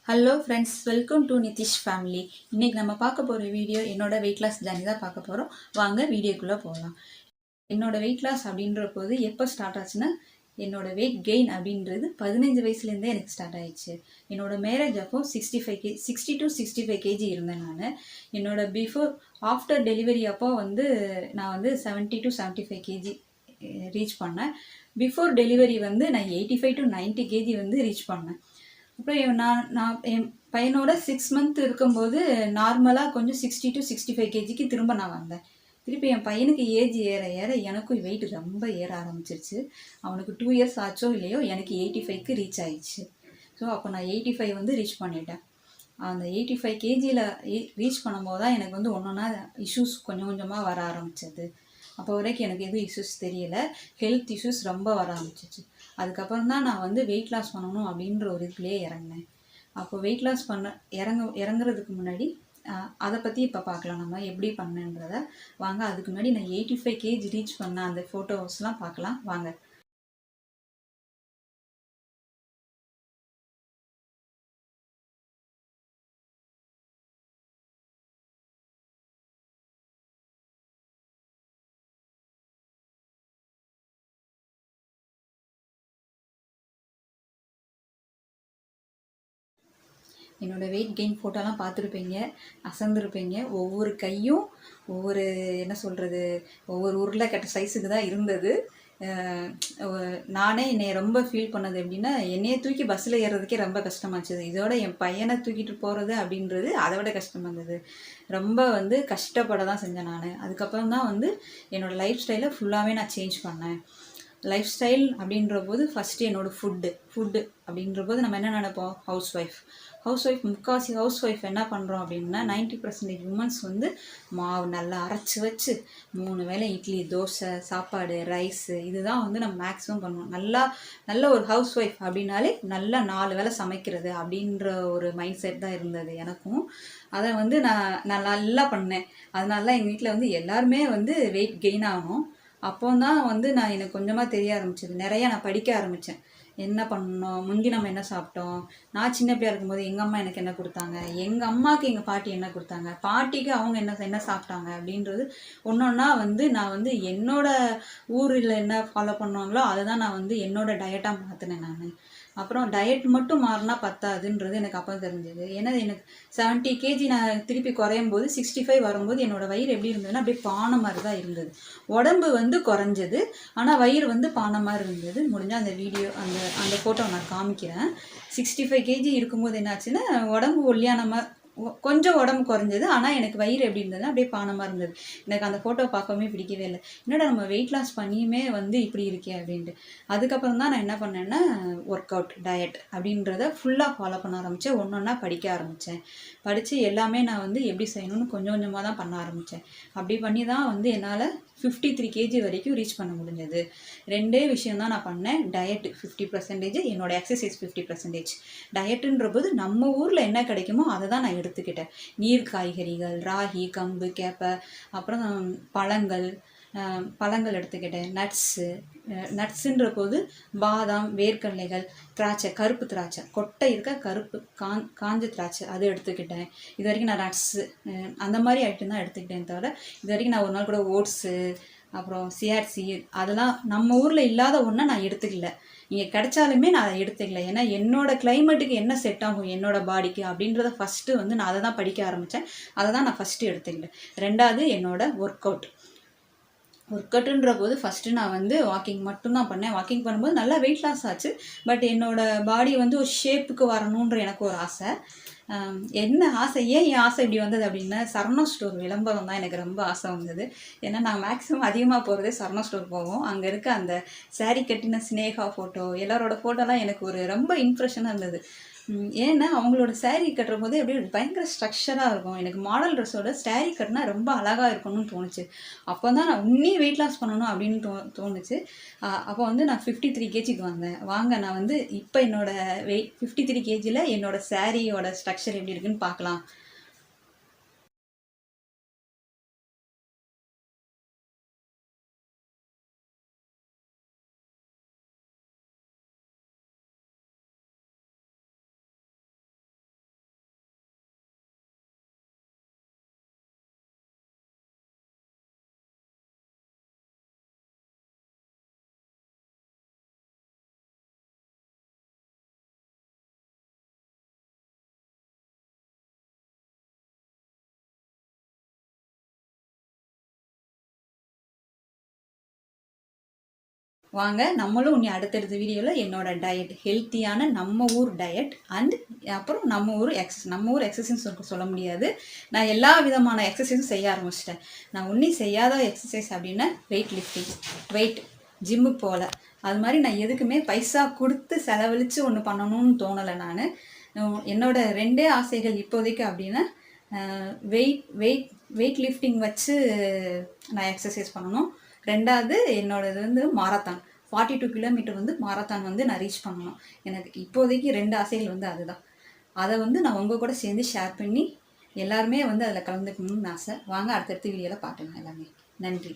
Hello friends, welcome to Nitish family. இன்றைக்கி நம்ம பார்க்க போகிற வீடியோ என்னோட வெயிட் லாஸ் ஜர்னி தான் பார்க்க போகிறோம். வாங்க வீடியோக்குள்ளே போகலாம். என்னோட வெயிட் லாஸ் அப்படின்ற போது எப்போ ஸ்டார்ட் ஆச்சுன்னா, என்னோட வெயிட் கெயின் அப்படின்றது 15 வயசுலேருந்தே எனக்கு ஸ்டார்ட் ஆயிடுச்சு. என்னோட மேரேஜ் அப்போ 60 to 65 kg இருந்தேன் நான். என்னோட ஆஃப்டர் டெலிவரி அப்போ நான் 70 to 75 kg ரீச் பண்ணேன். பிஃபோர் டெலிவரி நான் 85 to 90 kg ரீச் பண்ணேன். அப்புறம் நான் என் பையனோட 6 மந்த் இருக்கும்போது நார்மலாக கொஞ்சம் 60 to 65 kgக்கு திரும்ப நான் வந்தேன். திருப்பி என் பையனுக்கு ஏஜ் ஏற ஏற எனக்கும் வெயிட் ரொம்ப ஏற ஆரம்பிச்சிருச்சு. அவனுக்கு 2 இயர்ஸ் ஆச்சோ இல்லையோ எனக்கு 85க்கு ரீச் ஆயிடுச்சு. ஸோ அப்போ நான் 85 ரீச் பண்ணிட்டேன். அந்த 85 கேஜியில் ரீச் பண்ணும்போது தான் எனக்கு ஒன்று ஒன்றா இஷ்யூஸ் கொஞ்சம் கொஞ்சமாக வர ஆரம்பிச்சது. அப்போ வரைக்கும் எனக்கு எதுவும் இஷ்யூஸ் தெரியலை. ஹெல்த் இஷ்யூஸ் ரொம்ப வர ஆரம்பிச்சிச்சு. அதுக்கப்புறம் தான் நான் வெயிட் லாஸ் பண்ணணும் அப்படின்ற ஒரு இதுலேயே இறங்கினேன். அப்போ வெயிட் லாஸ் இறங்குறதுக்கு முன்னாடி அதை பற்றி இப்போ பார்க்கலாம், நம்ம எப்படி பண்ணேன்றத. வாங்க, அதுக்கு முன்னாடி நான் 85 கேஜி ரீச் பண்ண அந்த ஃபோட்டோஸ்லாம் பார்க்கலாம் வாங்க. என்னோடய வெயிட் கெயின் ஃபோட்டோலாம் பார்த்துருப்பீங்க, அசந்துருப்பீங்க. ஒவ்வொரு கையும் ஒவ்வொரு என்ன சொல்கிறது, ஒவ்வொரு உருளைக்கட்ட சைஸுக்கு தான் இருந்தது. நானே என்னை ரொம்ப ஃபீல் பண்ணது எப்படின்னா, என்னையை தூக்கி பஸ்ஸில் ஏறுறதுக்கே ரொம்ப கஷ்டமாச்சுது. இதோட என் பையனை தூக்கிட்டு போகிறது அப்படின்றது அதை விட கஷ்டமாக இருந்தது. ரொம்ப கஷ்டப்பட தான் செஞ்சேன் நான். அதுக்கப்புறம் தான் என்னோடய லைஃப் ஸ்டைலை ஃபுல்லாகவே நான் சேஞ்ச் பண்ணேன். லைஃப் ஸ்டைல் அப்படின்ற போது ஃபஸ்ட்டு என்னோடய ஃபுட்டு அப்படின்ற போது நம்ம என்ன நினைப்போம், ஹவுஸ் ஒய்ஃப் முக்கால்வாசி ஹவுஸ் ஒய்ஃப் என்ன பண்ணுறோம் அப்படின்னா 90% உமன்ஸ் மாவு நல்லா அரைச்சி வச்சு 3 வேளை இட்லி, தோசை, சாப்பாடு, ரைஸு இதுதான் நம்ம மேக்ஸிமம் பண்ணுவோம். நல்ல ஒரு ஹவுஸ் ஒய்ஃப் அப்படின்னாலே நல்லா 4 வேளை சமைக்கிறது அப்படின்ற ஒரு மைண்ட் செட் தான் இருந்தது எனக்கும். அதை நான் நல்லா பண்ணேன். அதனால எங்கள் வீட்டில் எல்லாருமே வெயிட் கெயின் ஆகணும். அப்போ தான் நான் எனக்கு கொஞ்சமாக தெரிய ஆரம்பிச்சது. நிறையா நான் படிக்க ஆரம்பித்தேன். என்ன பண்ணணும், முந்தி நம்ம என்ன சாப்பிட்டோம், நான் சின்ன பிள்ளையா இருக்கும்போது எங்கள் அம்மா எனக்கு என்ன கொடுத்தாங்க, எங்கள் அம்மாவுக்கு எங்கள் பாட்டி என்ன கொடுத்தாங்க, பாட்டிக்கு அவங்க என்ன சாப்பிட்டாங்க அப்படின்றது ஒன்றா நான் என்னோடய ஊரில் என்ன ஃபாலோ பண்ணுவாங்களோ அதை தான் நான் என்னோடய டயட்டாக மாற்றினேன் நான். அப்புறம் டயட் மட்டும் மாறினா பத்தாதுன்றது எனக்கு அப்போ தெரிஞ்சது. ஏன்னா எனக்கு 70 கேஜி நான் திருப்பி குறையும் போது 65 வரும்போது என்னோடய வயிறு எப்படி இருந்ததுன்னா அப்படியே பானை மாதிரி தான் இருந்தது. உடம்பு குறைஞ்சது, ஆனால் வயிறு பானை மாதிரி இருந்தது. முடிஞ்சால் அந்த வீடியோ அந்த ஃபோட்டோ நான் காமிக்கிறேன். 65 கேஜி இருக்கும்போது என்னாச்சுன்னா உடம்பு ஒல்லியான மாதிரி கொஞ்சம் உடம்பு குறைஞ்சது, ஆனால் எனக்கு வயிறு எப்படி இருந்ததுன்னா அப்படியே பானமாக இருந்தது. எனக்கு அந்த ஃபோட்டோ பார்க்கவே பிடிக்கவே இல்லை. என்னடா நம்ம வெயிட் லாஸ் பண்ணியுமே இப்படி இருக்கே அப்படின்ட்டு. அதுக்கப்புறம் தான் நான் என்ன பண்ணேன்னா ஒர்க் அவுட், டயட் அப்படின்றத ஃபுல்லாக ஃபாலோ பண்ண ஆரம்பித்தேன். ஒன்றா படிக்க ஆரம்பித்தேன். படித்து எல்லாமே நான் எப்படி செய்யணும்னு கொஞ்சம் கொஞ்சமாக தான் பண்ண ஆரம்பித்தேன். அப்படி பண்ணி தான் என்னால் 53 கேஜி வரைக்கும் ரீச் பண்ண முடிஞ்சது. 2 விஷயம் தான் நான் பண்ணேன். டயட்டு 50%, என்னோடய எக்ஸசைஸ் 50%. டயட்டுன்ற போது நம்ம ஊரில் என்ன கிடைக்குமோ அதை தான் நான் எடுத்துக்கிட்டேன். நீர் காய்கறிகள், ராகி, கம்பு, கேப்பை, அப்புறம் பழங்கள் எடுத்துக்கிட்டேன். நட்ஸுன்ற போது பாதாம், வேர்க்கடலைகள், திராட்சை, கருப்பு திராட்சை, கொட்டை இருக்க கருப்பு காஞ்ச திராட்சை அது எடுத்துக்கிட்டேன். இது வரைக்கும் நான் நட்ஸு அந்த மாதிரி ஐட்டம் தான் எடுத்துக்கிட்டேன். தவிர இது வரைக்கும் நான் ஒரு நாள் கூட ஓட்ஸு, அப்புறம் சிஆர்சி அதெல்லாம் நம்ம ஊரில் இல்லாத ஒன்றை நான் எடுத்துக்கல. இங்கே கிடைச்சாலுமே நான் அதை எடுத்துக்கல. ஏன்னா என்னோடய கிளைமேட்டுக்கு என்ன செட் ஆகும் என்னோடய பாடிக்கு அப்படின்றத ஃபஸ்ட்டு நான் அதை தான் படிக்க ஆரம்பித்தேன். அதை தான் நான் ஃபஸ்ட்டு எடுத்துக்கல. 2வது என்னோடய ஒர்க் அவுட்டுன்ற போது ஃபஸ்ட்டு நான் வாக்கிங் மட்டும்தான் பண்ணேன். வாக்கிங் பண்ணும்போது நல்லா வெயிட் லாஸ் ஆச்சு. பட் என்னோடய பாடி ஒரு ஷேப்புக்கு வரணுன்ற எனக்கு ஒரு ஆசை. என்ன ஆசை, ஏன் என் ஆசை இப்படி வந்தது அப்படின்னா, சரணா ஸ்டோர் விளம்பரம் தான் எனக்கு ரொம்ப ஆசை வந்தது. ஏன்னா நான் மேக்ஸிமம் அதிகமாக போகிறதே சரணா ஸ்டோர் போவோம். அங்கே இருக்க அந்த சாரீ கட்டின ஸ்னேகா ஃபோட்டோ, எல்லாரோட ஃபோட்டோலாம் எனக்கு ஒரு ரொம்ப இம்ப்ரெஷனாக இருந்தது. ஏன்னா அவங்களோட சாரீ கட்டுற போதே அப்படியே பயங்கர ஸ்ட்ரக்சராக இருக்கும். எனக்கு மாடல் ட்ரெஸ்ஸோட சாரீ கட்டினா ரொம்ப அழகாக இருக்கணும்னு தோணுச்சு. அப்போ தான் நான் இன்னும் வெயிட் லாஸ் பண்ணணும் அப்படின்னு தோணுச்சு. அப்போ நான் 53 கேஜிக்கு வந்தேன். வாங்க நான் இப்போ என்னோடய 53 கேஜியில் என்னோடய சாரியோட ஸ்ட்ரக்சர் எப்படி இருக்குன்னு பார்க்கலாம். வாங்க நம்மளும் இனி அடுத்தடுத்த வீடியோவில் என்னோட டயட் ஹெல்த்தியான நம்ம ஊர் டயட் அண்ட் அப்புறம் நம்ம ஊர் எக்ஸசைஸ் சொல்ல முடியாது. நான் எல்லா விதமான எக்ஸசைஸும் செய்ய ஆரம்பிச்சிட்டேன். நான் ஒன்றும் செய்யாத எக்ஸசைஸ் அப்படின்னா வெயிட் லிஃப்டிங், ஜிம்முக்கு போகல. அது மாதிரி நான் எதுக்குமே பைசா கொடுத்து செலவழித்து ஒன்று பண்ணணும்னு தோணலை. நான் என்னோட 2 ஆசைகள் இப்போதைக்கு அப்படின்னா வெயிட் லிஃப்டிங் வச்சு நான் எக்ஸசைஸ் பண்ணணும். 2வது என்னோடது வந்து மாரத்தான் 42 கிலோமீட்டர் வந்து மாரத்தான் வந்து நான் ரீச் பண்ணணும். எனக்கு இப்போதைக்கு 2 ஆசைகள் வந்து அதுதான். அதை வந்து நான் உங்கள் கூட சேர்ந்து ஷேர் பண்ணி எல்லாருமே வந்து அதில் கலந்துக்கணும்னு ஆசை. வாங்க அடுத்தடுத்த வீடியோவில் பார்க்கலாம் எல்லாமே. நன்றி.